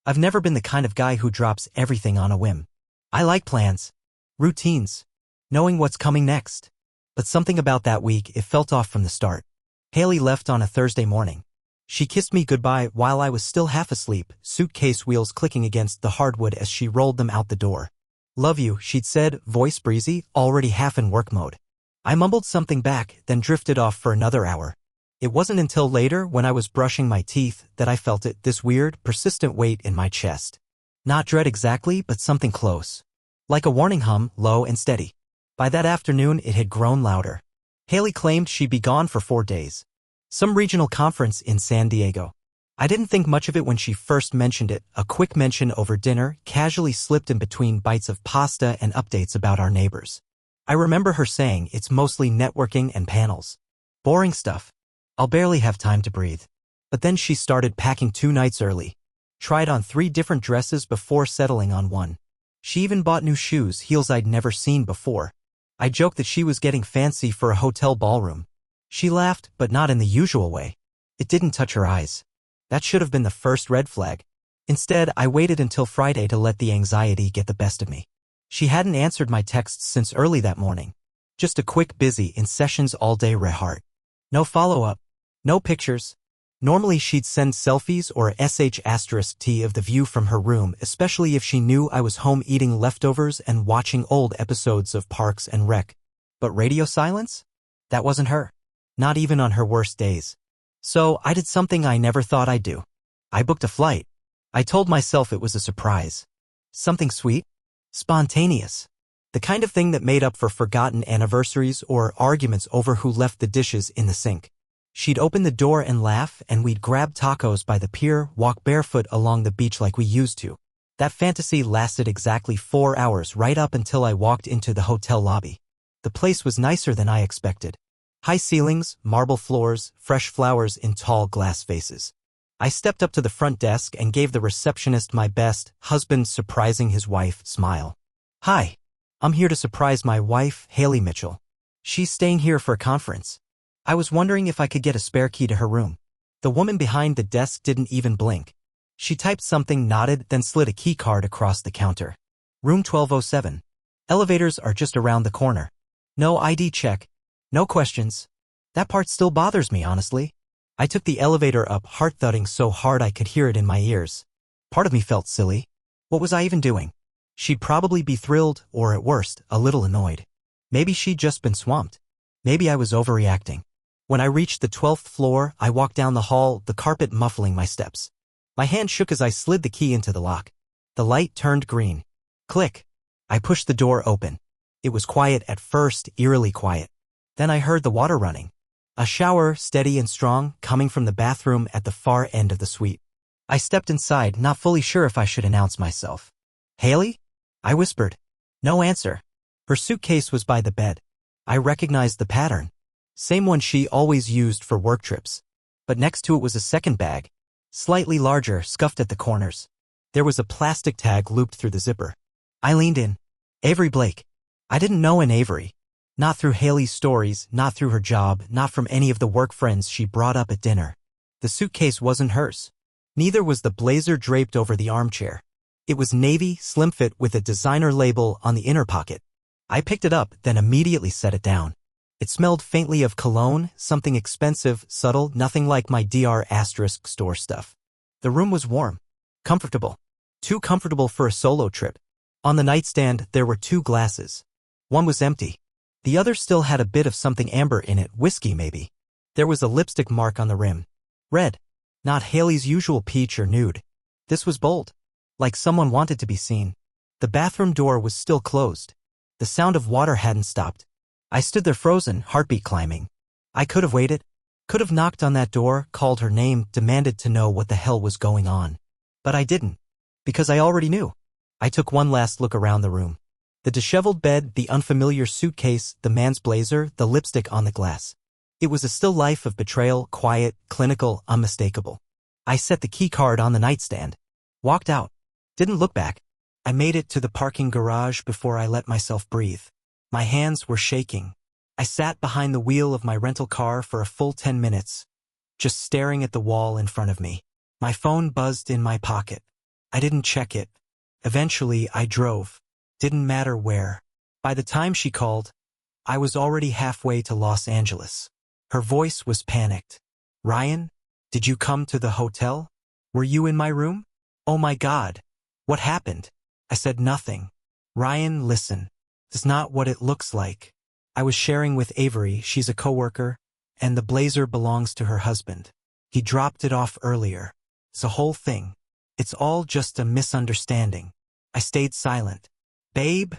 I've never been the kind of guy who drops everything on a whim. I like plans, routines, knowing what's coming next. But something about that week, it felt off from the start. Haley left on a Thursday morning. She kissed me goodbye while I was still half asleep, suitcase wheels clicking against the hardwood as she rolled them out the door. "Love you," she'd said, voice breezy, already half in work mode. I mumbled something back, then drifted off for another hour. It wasn't until later, when I was brushing my teeth, that I felt it, this weird, persistent weight in my chest. Not dread exactly, but something close. Like a warning hum, low and steady. By that afternoon, it had grown louder. Haley claimed she'd be gone for 4 days. Some regional conference in San Diego. I didn't think much of it when she first mentioned it. A quick mention over dinner casually slipped in between bites of pasta and updates about our neighbors. I remember her saying it's mostly networking and panels. Boring stuff. I'll barely have time to breathe. But then she started packing 2 nights early. Tried on 3 different dresses before settling on one. She even bought new shoes, heels I'd never seen before. I joked that she was getting fancy for a hotel ballroom. She laughed, but not in the usual way. It didn't touch her eyes. That should have been the first red flag. Instead, I waited until Friday to let the anxiety get the best of me. She hadn't answered my texts since early that morning. Just a quick busy in sessions all day reheart. No follow-up. No pictures. Normally she'd send selfies or sh*t of the view from her room, especially if she knew I was home eating leftovers and watching old episodes of Parks and Rec. But radio silence? That wasn't her. Not even on her worst days. So I did something I never thought I'd do. I booked a flight. I told myself it was a surprise. Something sweet? Spontaneous. The kind of thing that made up for forgotten anniversaries or arguments over who left the dishes in the sink. She'd open the door and laugh, and we'd grab tacos by the pier, walk barefoot along the beach like we used to. That fantasy lasted exactly 4 hours, right up until I walked into the hotel lobby. The place was nicer than I expected. High ceilings, marble floors, fresh flowers in tall glass vases. I stepped up to the front desk and gave the receptionist my best, husband surprising his wife, smile. "Hi. I'm here to surprise my wife, Haley Mitchell. She's staying here for a conference. I was wondering if I could get a spare key to her room." The woman behind the desk didn't even blink. She typed something, nodded, then slid a key card across the counter. "Room 1207. Elevators are just around the corner. No ID check. No questions." That part still bothers me, honestly. I took the elevator up, heart thudding so hard I could hear it in my ears. Part of me felt silly. What was I even doing? She'd probably be thrilled, or at worst, a little annoyed. Maybe she'd just been swamped. Maybe I was overreacting. When I reached the 12th floor, I walked down the hall, the carpet muffling my steps. My hand shook as I slid the key into the lock. The light turned green. Click. I pushed the door open. It was quiet at first, eerily quiet. Then I heard the water running. A shower, steady and strong, coming from the bathroom at the far end of the suite. I stepped inside, not fully sure if I should announce myself. "Haley?" I whispered. No answer. Her suitcase was by the bed. I recognized the pattern. Same one she always used for work trips. But next to it was a second bag. Slightly larger, scuffed at the corners. There was a plastic tag looped through the zipper. I leaned in. Avery Blake. I didn't know an Avery. Not through Haley's stories, not through her job, not from any of the work friends she brought up at dinner. The suitcase wasn't hers. Neither was the blazer draped over the armchair. It was navy, slim fit with a designer label on the inner pocket. I picked it up, then immediately set it down. It smelled faintly of cologne, something expensive, subtle, nothing like my Dr. store stuff. The room was warm. Comfortable. Too comfortable for a solo trip. On the nightstand, there were 2 glasses. One was empty. The other still had a bit of something amber in it, whiskey maybe. There was a lipstick mark on the rim. Red. Not Haley's usual peach or nude. This was bold. Like someone wanted to be seen. The bathroom door was still closed. The sound of water hadn't stopped. I stood there frozen, heartbeat climbing. I could have waited. Could have knocked on that door, called her name, demanded to know what the hell was going on. But I didn't. Because I already knew. I took one last look around the room. The disheveled bed, the unfamiliar suitcase, the man's blazer, the lipstick on the glass. It was a still life of betrayal, quiet, clinical, unmistakable. I set the key card on the nightstand. Walked out. Didn't look back. I made it to the parking garage before I let myself breathe. My hands were shaking. I sat behind the wheel of my rental car for a full 10 minutes, just staring at the wall in front of me. My phone buzzed in my pocket. I didn't check it. Eventually, I drove. Didn't matter where. By the time she called, I was already halfway to Los Angeles. Her voice was panicked. Ryan, did you come to the hotel? Were you in my room? Oh my God. What happened? I said nothing. Ryan, listen. It's not what it looks like. I was sharing with Avery, she's a coworker, and the blazer belongs to her husband. He dropped it off earlier. It's a whole thing. It's all just a misunderstanding. I stayed silent. Babe,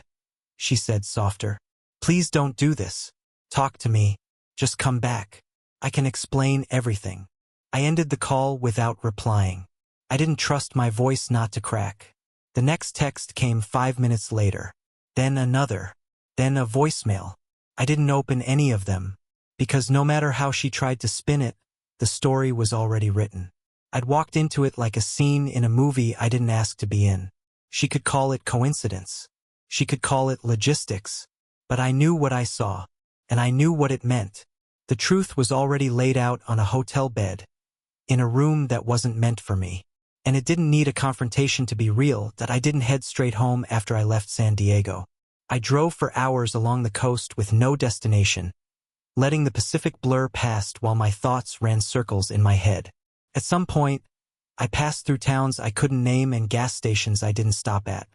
she said softer. Please don't do this. Talk to me. Just come back. I can explain everything. I ended the call without replying. I didn't trust my voice not to crack. The next text came 5 minutes later. Then another. Then a voicemail. I didn't open any of them, because no matter how she tried to spin it, the story was already written. I'd walked into it like a scene in a movie I didn't ask to be in. She could call it coincidence. She could call it logistics. But I knew what I saw, and I knew what it meant. The truth was already laid out on a hotel bed, in a room that wasn't meant for me. And it didn't need a confrontation to be real that I didn't head straight home after I left San Diego. I drove for hours along the coast with no destination, letting the Pacific blur past while my thoughts ran circles in my head. At some point, I passed through towns I couldn't name and gas stations I didn't stop at.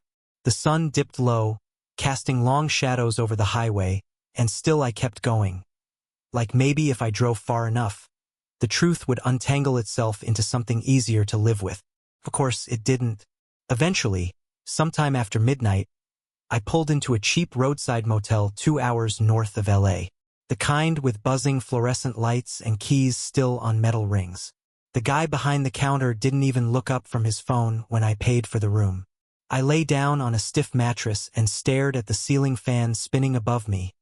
The sun dipped low, casting long shadows over the highway, and still I kept going. Like maybe if I drove far enough, the truth would untangle itself into something easier to live with. Of course, it didn't. Eventually, sometime after midnight, I pulled into a cheap roadside motel 2 hours north of LA. The kind with buzzing fluorescent lights and keys still on metal rings. The guy behind the counter didn't even look up from his phone when I paid for the room. I lay down on a stiff mattress and stared at the ceiling fan spinning above me,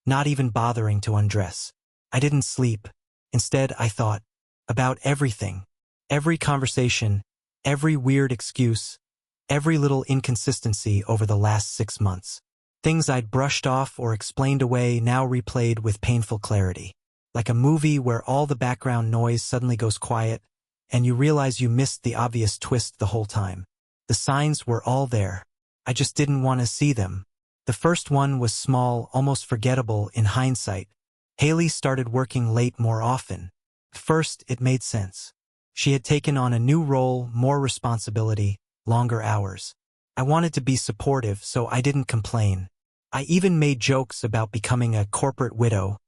not even bothering to undress. I didn't sleep. Instead, I thought about everything. Every conversation, every weird excuse, every little inconsistency over the last 6 months. Things I'd brushed off or explained away now replayed with painful clarity. Like a movie where all the background noise suddenly goes quiet, and you realize you missed the obvious twist the whole time. The signs were all there. I just didn't want to see them. The first one was small, almost forgettable in hindsight. Haley started working late more often. First, it made sense. She had taken on a new role, more responsibility, longer hours. I wanted to be supportive, so I didn't complain. I even made jokes about becoming a corporate widow,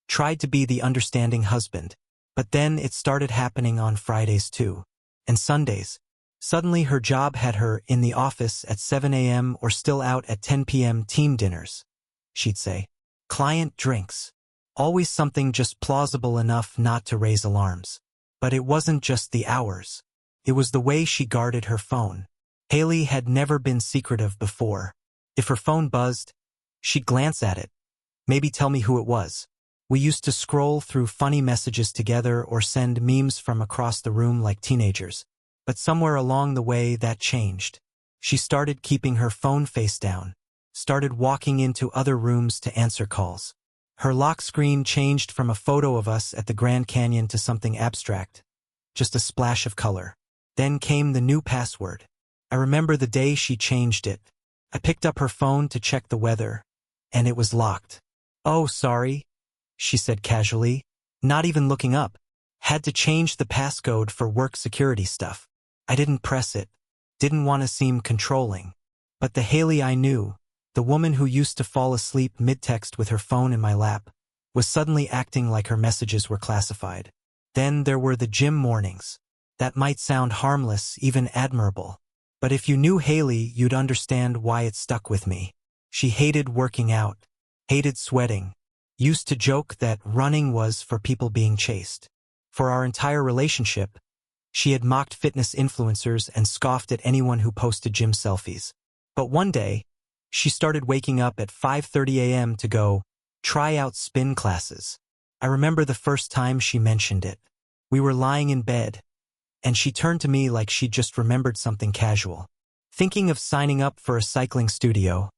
tried to be the understanding husband. But then it started happening on Fridays too. And Sundays. Suddenly her job had her in the office at 7 a.m. or still out at 10 p.m. team dinners. She'd say, client drinks. Always something just plausible enough not to raise alarms. But it wasn't just the hours. It was the way she guarded her phone. Haley had never been secretive before. If her phone buzzed, she'd glance at it. Maybe tell me who it was. We used to scroll through funny messages together or send memes from across the room like teenagers. But somewhere along the way that changed. She started keeping her phone face down, started walking into other rooms to answer calls. Her lock screen changed from a photo of us at the Grand Canyon to something abstract, just a splash of color. Then came the new password. I remember the day she changed it. I picked up her phone to check the weather, and it was locked. Oh, sorry, she said casually, not even looking up. Had to change the passcode for work security stuff. I didn't press it, didn't want to seem controlling. But the Haley I knew, the woman who used to fall asleep mid-text with her phone in my lap, was suddenly acting like her messages were classified. Then there were the gym mornings. That might sound harmless, even admirable. But if you knew Haley, you'd understand why it stuck with me. She hated working out, hated sweating, used to joke that running was for people being chased. For our entire relationship, she had mocked fitness influencers and scoffed at anyone who posted gym selfies. But one day, she started waking up at 5:30 a.m. to go try out spin classes. I remember the first time she mentioned it. We were lying in bed, and she turned to me like she'd just remembered something casual. Thinking of signing up for a cycling studio,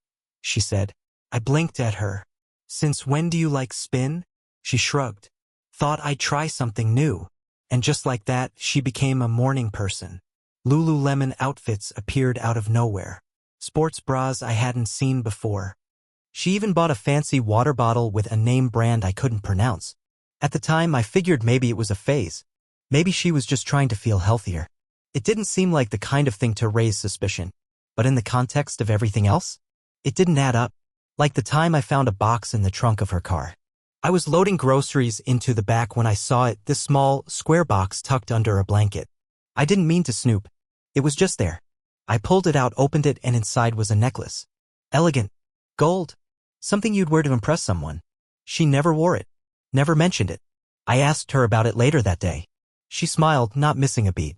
she said. I blinked at her. Since when do you like spin? She shrugged. Thought I'd try something new. And just like that, she became a morning person. Lululemon outfits appeared out of nowhere. Sports bras I hadn't seen before. She even bought a fancy water bottle with a name brand I couldn't pronounce. At the time, I figured maybe it was a phase. Maybe she was just trying to feel healthier. It didn't seem like the kind of thing to raise suspicion. But in the context of everything else, it didn't add up. Like the time I found a box in the trunk of her car. I was loading groceries into the back when I saw it, this small, square box tucked under a blanket. I didn't mean to snoop. It was just there. I pulled it out, opened it, and inside was a necklace. Elegant. Gold. Something you'd wear to impress someone. She never wore it. Never mentioned it. I asked her about it later that day. She smiled, not missing a beat.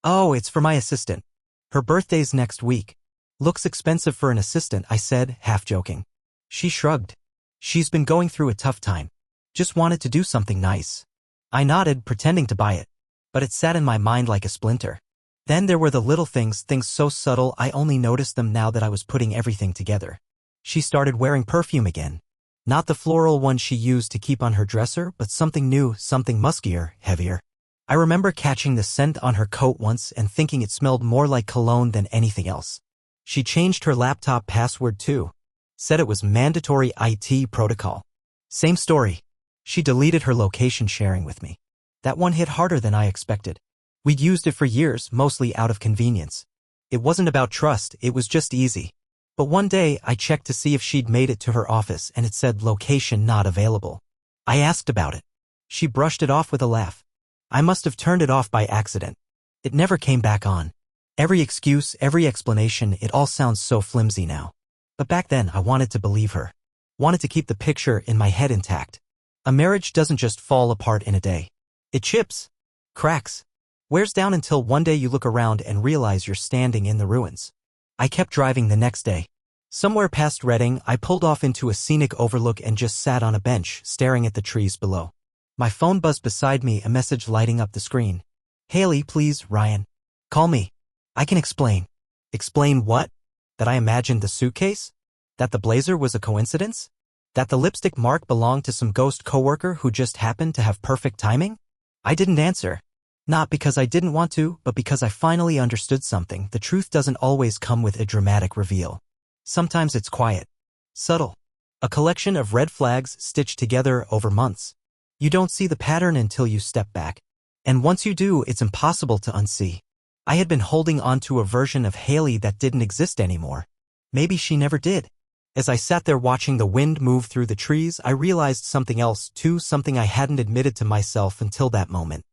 Oh, it's for my assistant. Her birthday's next week. Looks expensive for an assistant, I said, half joking. She shrugged. She's been going through a tough time. Just wanted to do something nice. I nodded, pretending to buy it. But it sat in my mind like a splinter. Then there were the little things so subtle I only noticed them now that I was putting everything together. She started wearing perfume again. Not the floral one she used to keep on her dresser, but something new, something muskier, heavier. I remember catching the scent on her coat once and thinking it smelled more like cologne than anything else. She changed her laptop password too. Said it was mandatory IT protocol. Same story. She deleted her location sharing with me. That one hit harder than I expected. We'd used it for years, mostly out of convenience. It wasn't about trust, it was just easy. But one day, I checked to see if she'd made it to her office and it said location not available. I asked about it. She brushed it off with a laugh. I must have turned it off by accident. It never came back on. Every excuse, every explanation, it all sounds so flimsy now. But back then, I wanted to believe her. Wanted to keep the picture in my head intact. A marriage doesn't just fall apart in a day. It chips, cracks, wears down until one day you look around and realize you're standing in the ruins. I kept driving the next day. Somewhere past Reading, I pulled off into a scenic overlook and just sat on a bench, staring at the trees below. My phone buzzed beside me, a message lighting up the screen. Haley, please, Ryan. Call me. I can explain. Explain what? That I imagined the suitcase? That the blazer was a coincidence? That the lipstick mark belonged to some ghost coworker who just happened to have perfect timing? I didn't answer. Not because I didn't want to, but because I finally understood something. The truth doesn't always come with a dramatic reveal. Sometimes it's quiet. Subtle. A collection of red flags stitched together over months. You don't see the pattern until you step back. And once you do, it's impossible to unsee. I had been holding on to a version of Haley that didn't exist anymore. Maybe she never did. As I sat there watching the wind move through the trees, I realized something else too, something I hadn't admitted to myself until that moment.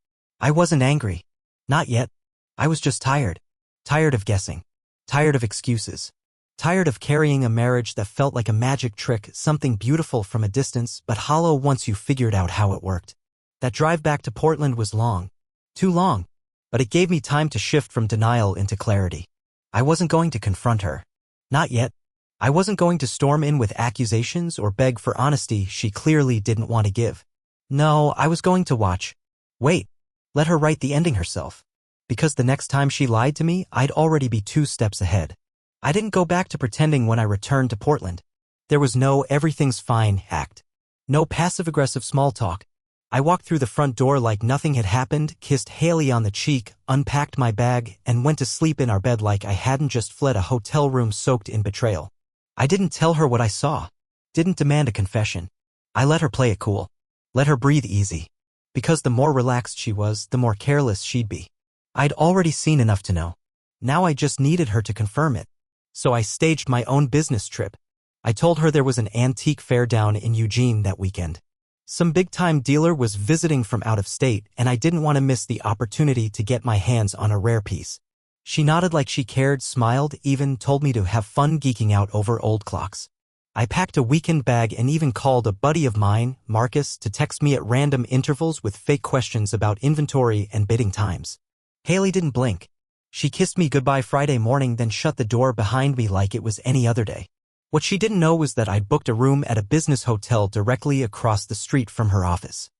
I wasn't angry. Not yet. I was just tired. Tired of guessing. Tired of excuses. Tired of carrying a marriage that felt like a magic trick, something beautiful from a distance, but hollow once you figured out how it worked. That drive back to Portland was long. Too long. But it gave me time to shift from denial into clarity. I wasn't going to confront her. Not yet. I wasn't going to storm in with accusations or beg for honesty she clearly didn't want to give. No, I was going to watch. Wait. Let her write the ending herself. Because the next time she lied to me, I'd already be 2 steps ahead. I didn't go back to pretending when I returned to Portland. There was no everything's fine act. No passive-aggressive small talk. I walked through the front door like nothing had happened, kissed Haley on the cheek, unpacked my bag, and went to sleep in our bed like I hadn't just fled a hotel room soaked in betrayal. I didn't tell her what I saw. Didn't demand a confession. I let her play it cool. Let her breathe easy. Because the more relaxed she was, the more careless she'd be. I'd already seen enough to know. Now I just needed her to confirm it. So I staged my own business trip. I told her there was an antique fair down in Eugene that weekend. Some big-time dealer was visiting from out of state, and I didn't want to miss the opportunity to get my hands on a rare piece. She nodded like she cared, smiled, even told me to have fun geeking out over old clocks. I packed a weekend bag and even called a buddy of mine, Marcus, to text me at random intervals with fake questions about inventory and bidding times. Haley didn't blink. She kissed me goodbye Friday morning, then shut the door behind me like it was any other day. What she didn't know was that I'd booked a room at a business hotel directly across the street from her office.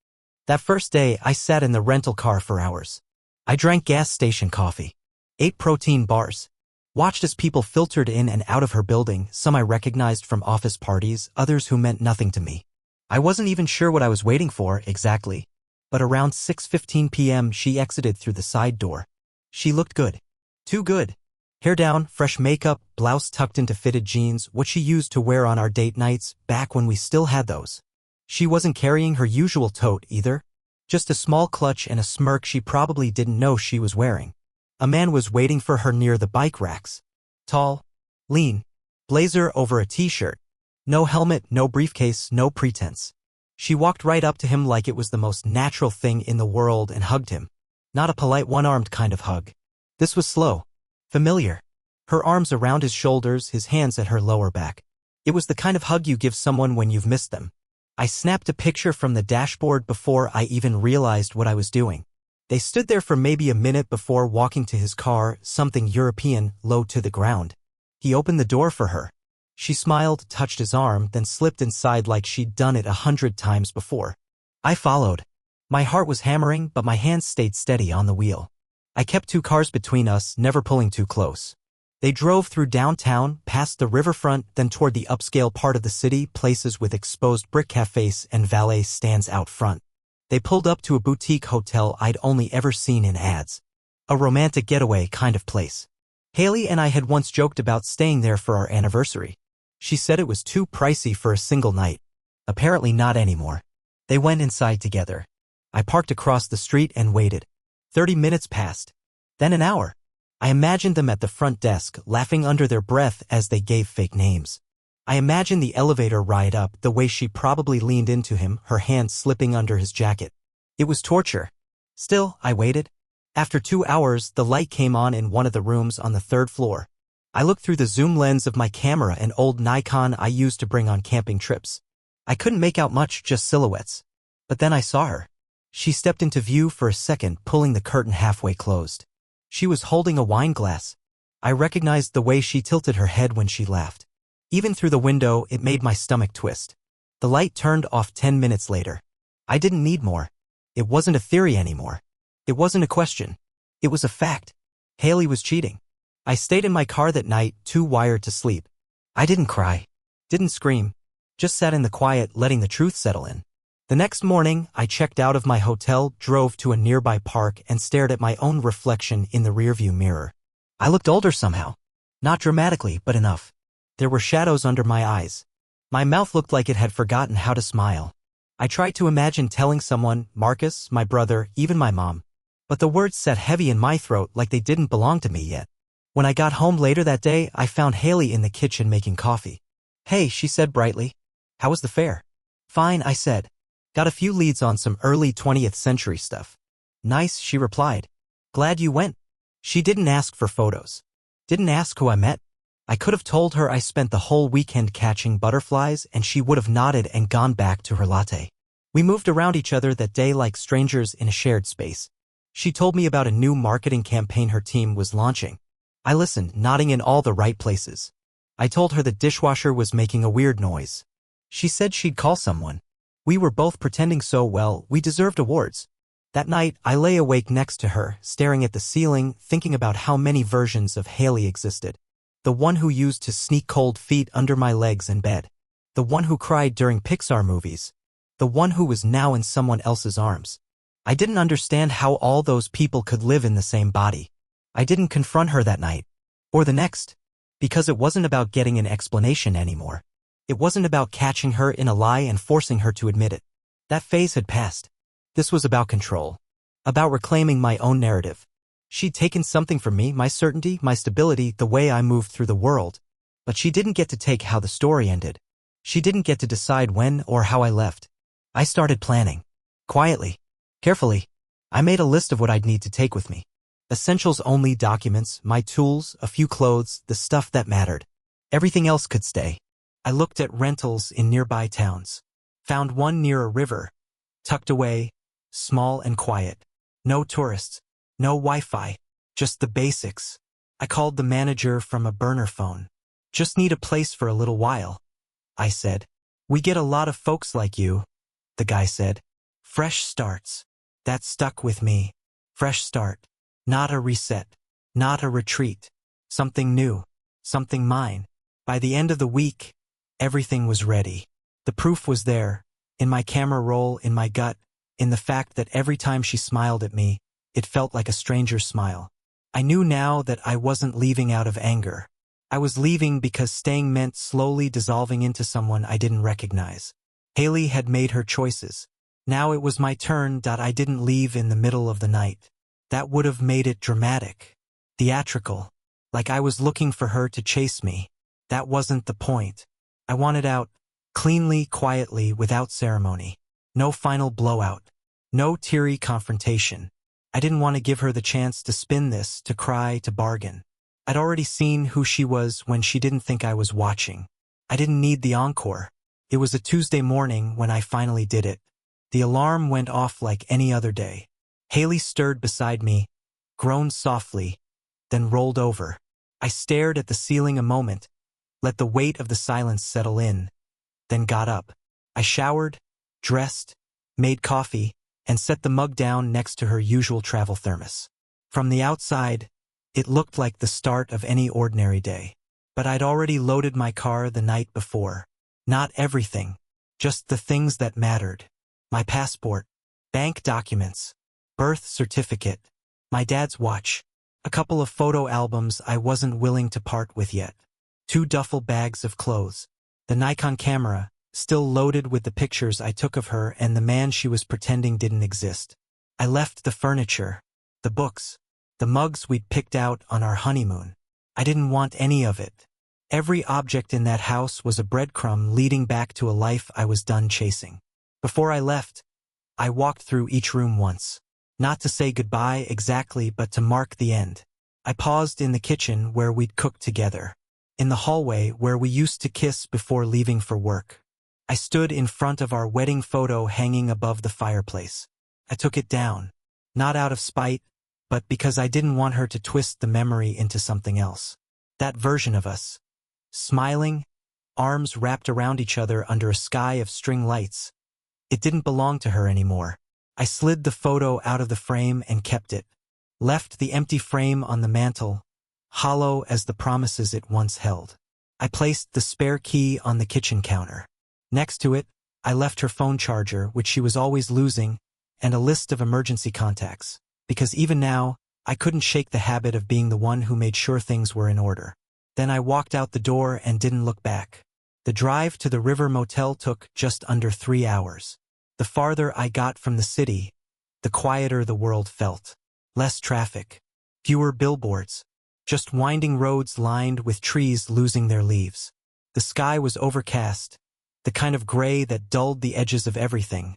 That first day, I sat in the rental car for hours. I drank gas station coffee, ate protein bars, watched as people filtered in and out of her building, some I recognized from office parties, others who meant nothing to me. I wasn't even sure what I was waiting for exactly. But around 6:15 p.m. she exited through the side door. She looked good. Too good. Hair down, fresh makeup, blouse tucked into fitted jeans, what she used to wear on our date nights, back when we still had those. She wasn't carrying her usual tote either. Just a small clutch and a smirk she probably didn't know she was wearing. A man was waiting for her near the bike racks. Tall, lean, blazer over a t-shirt. No helmet, no briefcase, no pretense. She walked right up to him like it was the most natural thing in the world and hugged him. Not a polite one-armed kind of hug. This was slow. Familiar. Her arms around his shoulders, his hands at her lower back. It was the kind of hug you give someone when you've missed them. I snapped a picture from the dashboard before I even realized what I was doing. They stood there for maybe a minute before walking to his car, something European, low to the ground. He opened the door for her. She smiled, touched his arm, then slipped inside like she'd done it 100 times before. I followed. My heart was hammering, but my hands stayed steady on the wheel. I kept 2 cars between us, never pulling too close. They drove through downtown, past the riverfront, then toward the upscale part of the city, places with exposed brick cafes and valet stands out front. They pulled up to a boutique hotel I'd only ever seen in ads. A romantic getaway kind of place. Haley and I had once joked about staying there for our anniversary. She said it was too pricey for a single night. Apparently not anymore. They went inside together. I parked across the street and waited. 30 minutes passed. Then an hour. I imagined them at the front desk, laughing under their breath as they gave fake names. I imagined the elevator ride up, the way she probably leaned into him, her hand slipping under his jacket. It was torture. Still, I waited. After 2 hours, the light came on in one of the rooms on the 3rd floor. I looked through the zoom lens of my camera, an old Nikon I used to bring on camping trips. I couldn't make out much, just silhouettes. But then I saw her. She stepped into view for a second, pulling the curtain halfway closed. She was holding a wine glass. I recognized the way she tilted her head when she laughed. Even through the window, it made my stomach twist. The light turned off 10 minutes later. I didn't need more. It wasn't a theory anymore. It wasn't a question. It was a fact. Haley was cheating. I stayed in my car that night, too wired to sleep. I didn't cry. Didn't scream. Just sat in the quiet, letting the truth settle in. The next morning, I checked out of my hotel, drove to a nearby park, and stared at my own reflection in the rearview mirror. I looked older somehow. Not dramatically, but enough. There were shadows under my eyes. My mouth looked like it had forgotten how to smile. I tried to imagine telling someone, Marcus, my brother, even my mom. But the words sat heavy in my throat like they didn't belong to me yet. When I got home later that day, I found Haley in the kitchen making coffee. Hey, she said brightly. How was the fair? Fine, I said. Got a few leads on some early 20th century stuff. Nice, she replied. Glad you went. She didn't ask for photos. Didn't ask who I met. I could have told her I spent the whole weekend catching butterflies and she would have nodded and gone back to her latte. We moved around each other that day like strangers in a shared space. She told me about a new marketing campaign her team was launching. I listened, nodding in all the right places. I told her the dishwasher was making a weird noise. She said she'd call someone. We were both pretending so well, we deserved awards. That night, I lay awake next to her, staring at the ceiling, thinking about how many versions of Haley existed. The one who used to sneak cold feet under my legs in bed. The one who cried during Pixar movies. The one who was now in someone else's arms. I didn't understand how all those people could live in the same body. I didn't confront her that night. Or the next. Because it wasn't about getting an explanation anymore. It wasn't about catching her in a lie and forcing her to admit it. That phase had passed. This was about control. About reclaiming my own narrative. She'd taken something from me, my certainty, my stability, the way I moved through the world. But she didn't get to take how the story ended. She didn't get to decide when or how I left. I started planning. Quietly. Carefully. I made a list of what I'd need to take with me. Essentials only documents, my tools, a few clothes, the stuff that mattered. Everything else could stay. I looked at rentals in nearby towns. Found one near a river. Tucked away, small and quiet. No tourists. No Wi-Fi. Just the basics. I called the manager from a burner phone. Just need a place for a little while. I said. We get a lot of folks like you. The guy said. Fresh starts. That stuck with me. Fresh start. Not a reset. Not a retreat. Something new. Something mine. By the end of the week, everything was ready. The proof was there. In my camera roll, in my gut, in the fact that every time she smiled at me, it felt like a stranger's smile. I knew now that I wasn't leaving out of anger. I was leaving because staying meant slowly dissolving into someone I didn't recognize. Haley had made her choices. Now it was my turn. I didn't leave in the middle of the night. That would have made it dramatic. Theatrical. Like I was looking for her to chase me. That wasn't the point. I wanted out. Cleanly, quietly, without ceremony. No final blowout. No teary confrontation. I didn't want to give her the chance to spin this, to cry, to bargain. I'd already seen who she was when she didn't think I was watching. I didn't need the encore. It was a Tuesday morning when I finally did it. The alarm went off like any other day. Haley stirred beside me, groaned softly, then rolled over. I stared at the ceiling a moment, let the weight of the silence settle in, then got up. I showered, dressed, made coffee, and set the mug down next to her usual travel thermos. From the outside, it looked like the start of any ordinary day. But I'd already loaded my car the night before. Not everything, just the things that mattered. My passport, bank documents, birth certificate, my dad's watch, a couple of photo albums I wasn't willing to part with yet, 2 duffel bags of clothes, the Nikon camera, still loaded with the pictures I took of her and the man she was pretending didn't exist. I left the furniture, the books, the mugs we'd picked out on our honeymoon. I didn't want any of it. Every object in that house was a breadcrumb leading back to a life I was done chasing. Before I left, I walked through each room once. Not to say goodbye exactly, but to mark the end. I paused in the kitchen where we'd cooked together. In the hallway where we used to kiss before leaving for work. I stood in front of our wedding photo hanging above the fireplace. I took it down. Not out of spite, but because I didn't want her to twist the memory into something else. That version of us. Smiling, arms wrapped around each other under a sky of string lights. It didn't belong to her anymore. I slid the photo out of the frame and kept it. Left the empty frame on the mantel, hollow as the promises it once held. I placed the spare key on the kitchen counter. Next to it, I left her phone charger, which she was always losing, and a list of emergency contacts, because even now, I couldn't shake the habit of being the one who made sure things were in order. Then I walked out the door and didn't look back. The drive to the River Motel took just under 3 hours. The farther I got from the city, the quieter the world felt. Less traffic, fewer billboards, just winding roads lined with trees losing their leaves. The sky was overcast, the kind of gray that dulled the edges of everything,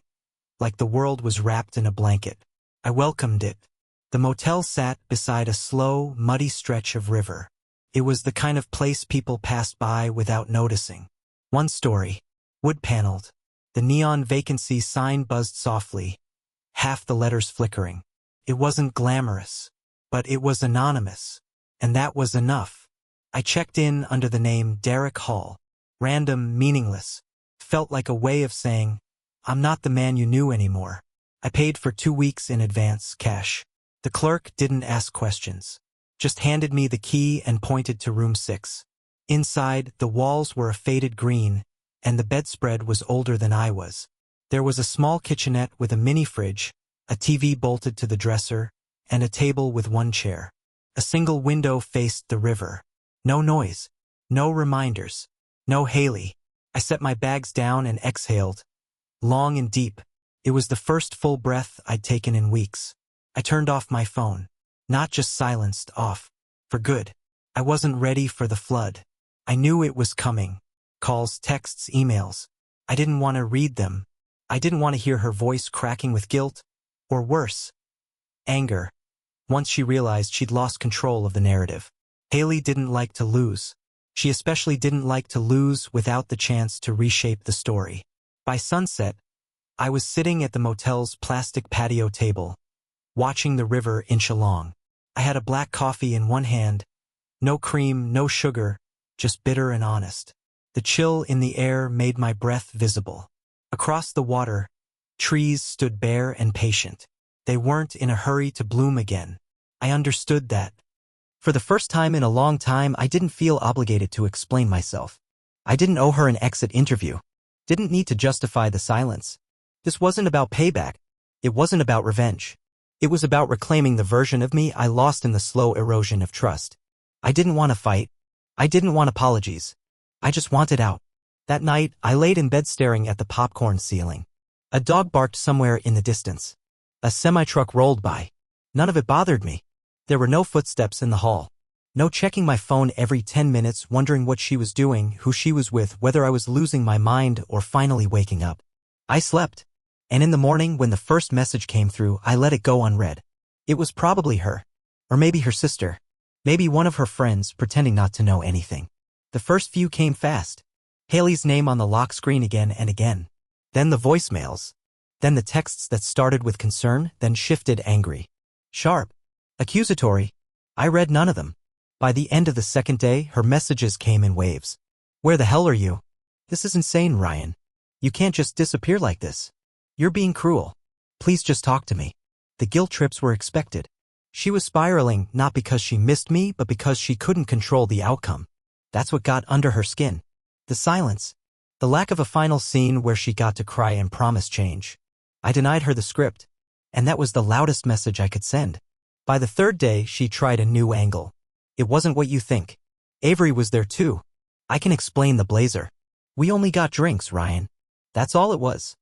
like the world was wrapped in a blanket. I welcomed it. The motel sat beside a slow, muddy stretch of river. It was the kind of place people passed by without noticing. One story, wood-paneled. The neon vacancy sign buzzed softly, half the letters flickering. It wasn't glamorous, but it was anonymous, and that was enough. I checked in under the name Derek Hall. Random, meaningless. Felt like a way of saying, I'm not the man you knew anymore. I paid for 2 weeks in advance, cash. The clerk didn't ask questions. Just handed me the key and pointed to room 6. Inside, the walls were a faded green, and the bedspread was older than I was. There was a small kitchenette with a mini-fridge, a TV bolted to the dresser, and a table with 1 chair. A single window faced the river. No noise. No reminders. No Haley. I set my bags down and exhaled. Long and deep. It was the first full breath I'd taken in weeks. I turned off my phone. Not just silenced, off. For good. I wasn't ready for the flood. I knew it was coming. Calls, texts, emails. I didn't want to read them. I didn't want to hear her voice cracking with guilt. Or worse. Anger. Once she realized she'd lost control of the narrative. Haley didn't like to lose. She especially didn't like to lose without the chance to reshape the story. By sunset, I was sitting at the motel's plastic patio table, watching the river inch along. I had a black coffee in one hand, no cream, no sugar, just bitter and honest. The chill in the air made my breath visible. Across the water, trees stood bare and patient. They weren't in a hurry to bloom again. I understood that. For the first time in a long time, I didn't feel obligated to explain myself. I didn't owe her an exit interview. Didn't need to justify the silence. This wasn't about payback. It wasn't about revenge. It was about reclaiming the version of me I lost in the slow erosion of trust. I didn't want to fight. I didn't want apologies. I just wanted out. That night, I laid in bed staring at the popcorn ceiling. A dog barked somewhere in the distance. A semi-truck rolled by. None of it bothered me. There were no footsteps in the hall. No checking my phone every 10 minutes wondering what she was doing, who she was with, whether I was losing my mind or finally waking up. I slept. And in the morning when the first message came through, I let it go unread. It was probably her. Or maybe her sister. Maybe one of her friends pretending not to know anything. The first few came fast. Haley's name on the lock screen again and again. Then the voicemails. Then the texts that started with concern, then shifted angry. Sharp. Accusatory. I read none of them. By the end of the second day, her messages came in waves. Where the hell are you? This is insane, Ryan. You can't just disappear like this. You're being cruel. Please just talk to me. The guilt trips were expected. She was spiraling, not because she missed me, but because she couldn't control the outcome. That's what got under her skin. The silence. The lack of a final scene where she got to cry and promise change. I denied her the script. And that was the loudest message I could send. By the third day, she tried a new angle. It wasn't what you think. Avery was there too. I can explain the blazer. We only got drinks, Ryan. That's all it was.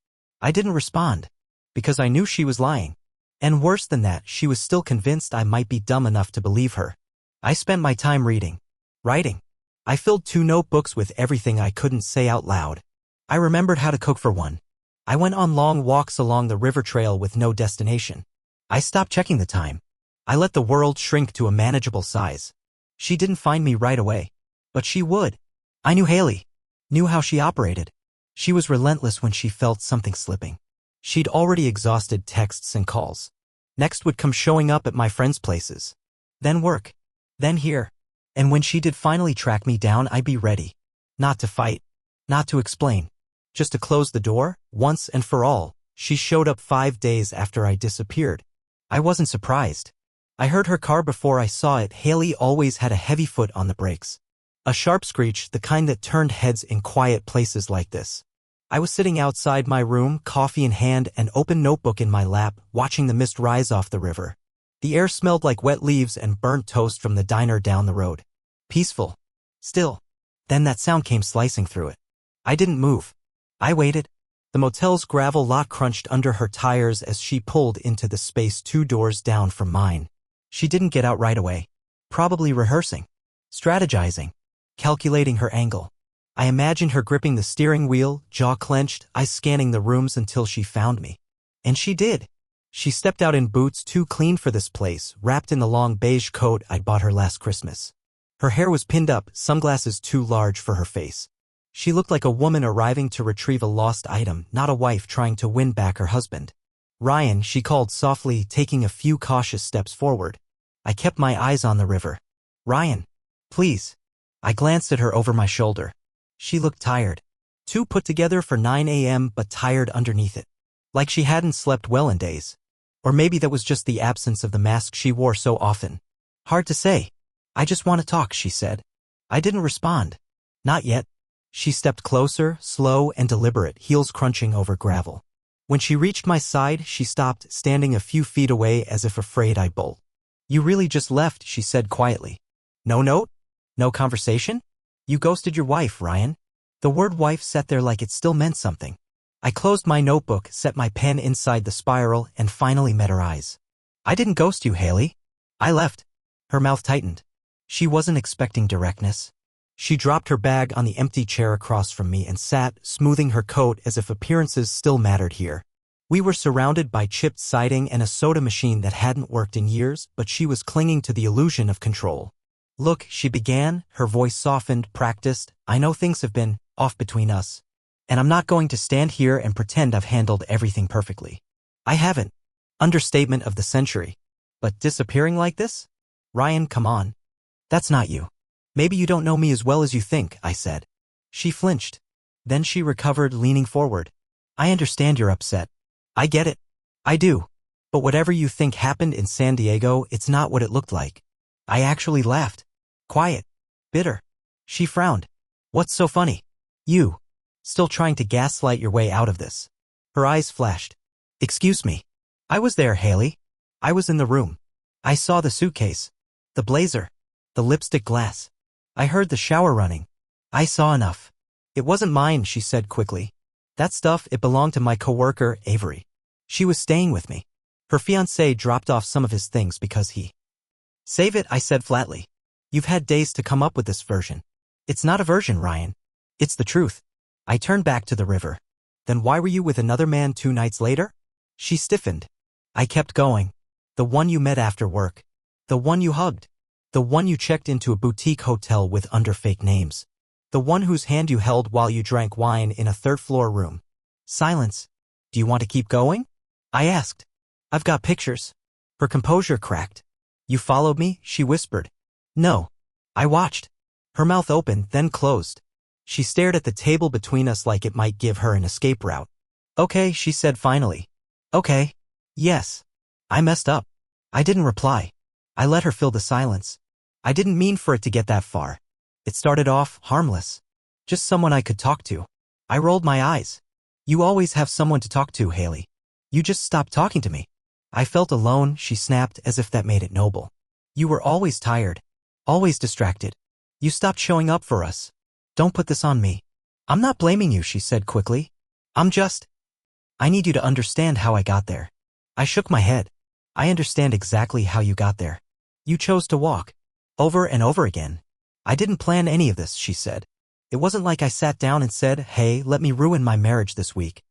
I didn't respond. Because I knew she was lying. And worse than that, she was still convinced I might be dumb enough to believe her. I spent my time reading. Writing. I filled 2 notebooks with everything I couldn't say out loud. I remembered how to cook for one. I went on long walks along the river trail with no destination. I stopped checking the time. I let the world shrink to a manageable size. She didn't find me right away. But she would. I knew Haley. Knew how she operated. She was relentless when she felt something slipping. She'd already exhausted texts and calls. Next would come showing up at my friends' places. Then work. Then here. And when she did finally track me down, I'd be ready. Not to fight. Not to explain. Just to close the door, once and for all. She showed up 5 days after I disappeared. I wasn't surprised. I heard her car before I saw it. Haley always had a heavy foot on the brakes. A sharp screech, the kind that turned heads in quiet places like this. I was sitting outside my room, coffee in hand, an open notebook in my lap, watching the mist rise off the river. The air smelled like wet leaves and burnt toast from the diner down the road. Peaceful. Still. Then that sound came slicing through it. I didn't move. I waited. The motel's gravel lot crunched under her tires as she pulled into the space 2 doors down from mine. She didn't get out right away. Probably rehearsing. Strategizing. Calculating her angle. I imagined her gripping the steering wheel, jaw clenched, eyes scanning the rooms until she found me. And she did. She stepped out in boots too clean for this place, wrapped in the long beige coat I'd bought her last Christmas. Her hair was pinned up, sunglasses too large for her face. She looked like a woman arriving to retrieve a lost item, not a wife trying to win back her husband. Ryan, she called softly, taking a few cautious steps forward. I kept my eyes on the river. Ryan. Please. I glanced at her over my shoulder. She looked tired. Too put together for 9 a.m. but tired underneath it. Like she hadn't slept well in days. Or maybe that was just the absence of the mask she wore so often. Hard to say. I just want to talk, she said. I didn't respond. Not yet. She stepped closer, slow and deliberate, heels crunching over gravel. When she reached my side, she stopped, standing a few feet away as if afraid I'd bolt. You really just left, she said quietly. No note? No conversation? You ghosted your wife, Ryan. The word wife sat there like it still meant something. I closed my notebook, set my pen inside the spiral, and finally met her eyes. I didn't ghost you, Haley. I left. Her mouth tightened. She wasn't expecting directness. She dropped her bag on the empty chair across from me and sat, smoothing her coat as if appearances still mattered here. We were surrounded by chipped siding and a soda machine that hadn't worked in years, but she was clinging to the illusion of control. Look, she began, her voice softened, practiced. I know things have been off between us. And I'm not going to stand here and pretend I've handled everything perfectly. I haven't. Understatement of the century. But disappearing like this? Ryan, come on. That's not you. Maybe you don't know me as well as you think, I said. She flinched. Then she recovered, leaning forward. I understand you're upset. I get it. I do. But whatever you think happened in San Diego, it's not what it looked like. I actually laughed. Quiet. Bitter. She frowned. What's so funny? You. Still trying to gaslight your way out of this. Her eyes flashed. Excuse me. I was there, Haley. I was in the room. I saw the suitcase, the blazer, the lipstick glass. I heard the shower running. I saw enough. It wasn't mine, she said quickly. That stuff, it belonged to my coworker, Avery. She was staying with me. Her fiancé dropped off some of his things because he. Save it, I said flatly. You've had days to come up with this version. It's not a version, Ryan. It's the truth. I turned back to the river. Then why were you with another man 2 nights later? She stiffened. I kept going. The one you met after work. The one you hugged. The one you checked into a boutique hotel with under fake names. The one whose hand you held while you drank wine in a third-floor room. Silence. Do you want to keep going? I asked. I've got pictures. Her composure cracked. You followed me? She whispered. No. I watched. Her mouth opened, then closed. She stared at the table between us like it might give her an escape route. Okay, she said finally. Okay. Yes. I messed up. I didn't reply. I let her fill the silence. I didn't mean for it to get that far. It started off harmless. Just someone I could talk to. I rolled my eyes. You always have someone to talk to, Haley. You just stopped talking to me. I felt alone, she snapped, as if that made it noble. You were always tired. Always distracted. You stopped showing up for us. Don't put this on me. I'm not blaming you, she said quickly. I need you to understand how I got there. I shook my head. I understand exactly how you got there. You chose to walk. Over and over again. I didn't plan any of this, she said. It wasn't like I sat down and said, hey, let me ruin my marriage this week.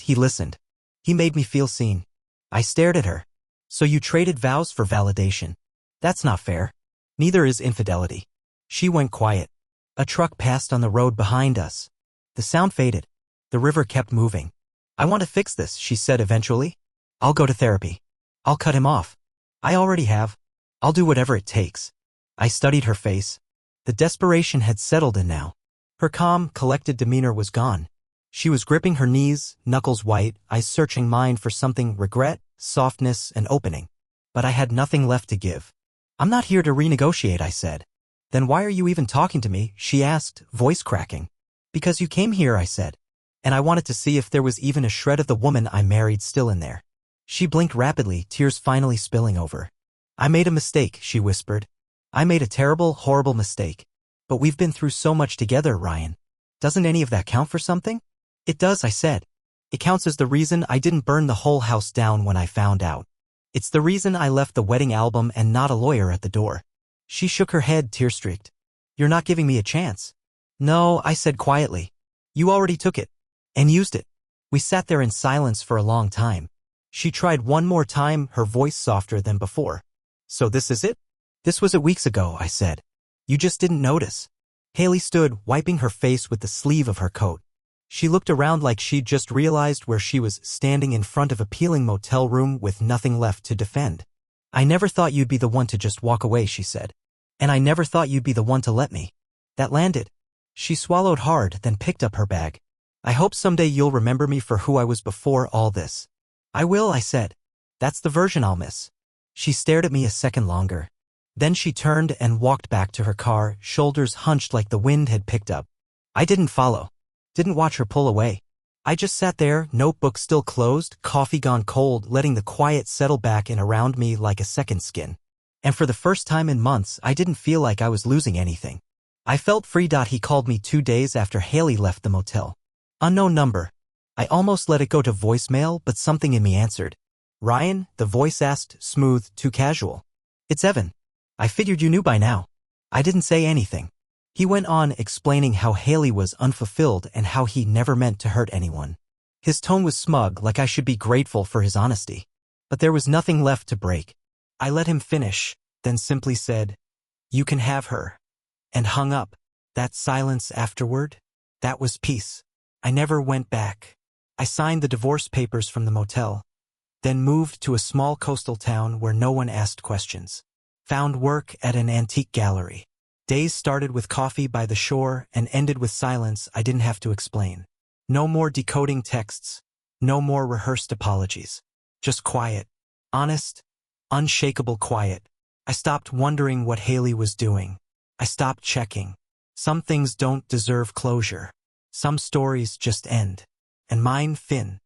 He listened. He made me feel seen. I stared at her. So you traded vows for validation. That's not fair. Neither is infidelity. She went quiet. A truck passed on the road behind us. The sound faded. The river kept moving. I want to fix this, she said eventually. I'll go to therapy. I'll cut him off. I already have. I'll do whatever it takes. I studied her face. The desperation had settled in now. Her calm, collected demeanor was gone. She was gripping her knees, knuckles white, eyes searching mine for something, regret, softness, and opening. But I had nothing left to give. I'm not here to renegotiate, I said. Then why are you even talking to me? She asked, voice cracking. Because you came here, I said. And I wanted to see if there was even a shred of the woman I married still in there. She blinked rapidly, tears finally spilling over. I made a mistake, she whispered. I made a terrible, horrible mistake. But we've been through so much together, Ryan. Doesn't any of that count for something? It does, I said. It counts as the reason I didn't burn the whole house down when I found out. It's the reason I left the wedding album and not a lawyer at the door. She shook her head, tear-streaked. You're not giving me a chance. No, I said quietly. You already took it. And used it. We sat there in silence for a long time. She tried one more time, her voice softer than before. So this is it? This was it weeks ago, I said. You just didn't notice. Haley stood, wiping her face with the sleeve of her coat. She looked around like she'd just realized where she was, standing in front of a peeling motel room with nothing left to defend. I never thought you'd be the one to just walk away, she said. And I never thought you'd be the one to let me. That landed. She swallowed hard, then picked up her bag. I hope someday you'll remember me for who I was before all this. I will, I said. That's the version I'll miss. She stared at me a second longer. Then she turned and walked back to her car, shoulders hunched like the wind had picked up. I didn't follow. Didn't watch her pull away. I just sat there, notebook still closed, coffee gone cold, letting the quiet settle back in around me like a second skin. And for the first time in months, I didn't feel like I was losing anything. I felt free. He called me 2 days after Haley left the motel. Unknown number. I almost let it go to voicemail, but something in me answered. Ryan, the voice asked, smooth, too casual. It's Evan. I figured you knew by now. I didn't say anything. He went on, explaining how Haley was unfulfilled and how he never meant to hurt anyone. His tone was smug, like I should be grateful for his honesty. But there was nothing left to break. I let him finish, then simply said, You can have her. And hung up. That silence afterward? That was peace. I never went back. I signed the divorce papers from the motel. Then moved to a small coastal town where no one asked questions. Found work at an antique gallery. Days started with coffee by the shore and ended with silence I didn't have to explain. No more decoding texts. No more rehearsed apologies. Just quiet. Honest, unshakable quiet. I stopped wondering what Haley was doing. I stopped checking. Some things don't deserve closure. Some stories just end. And mine, Finn,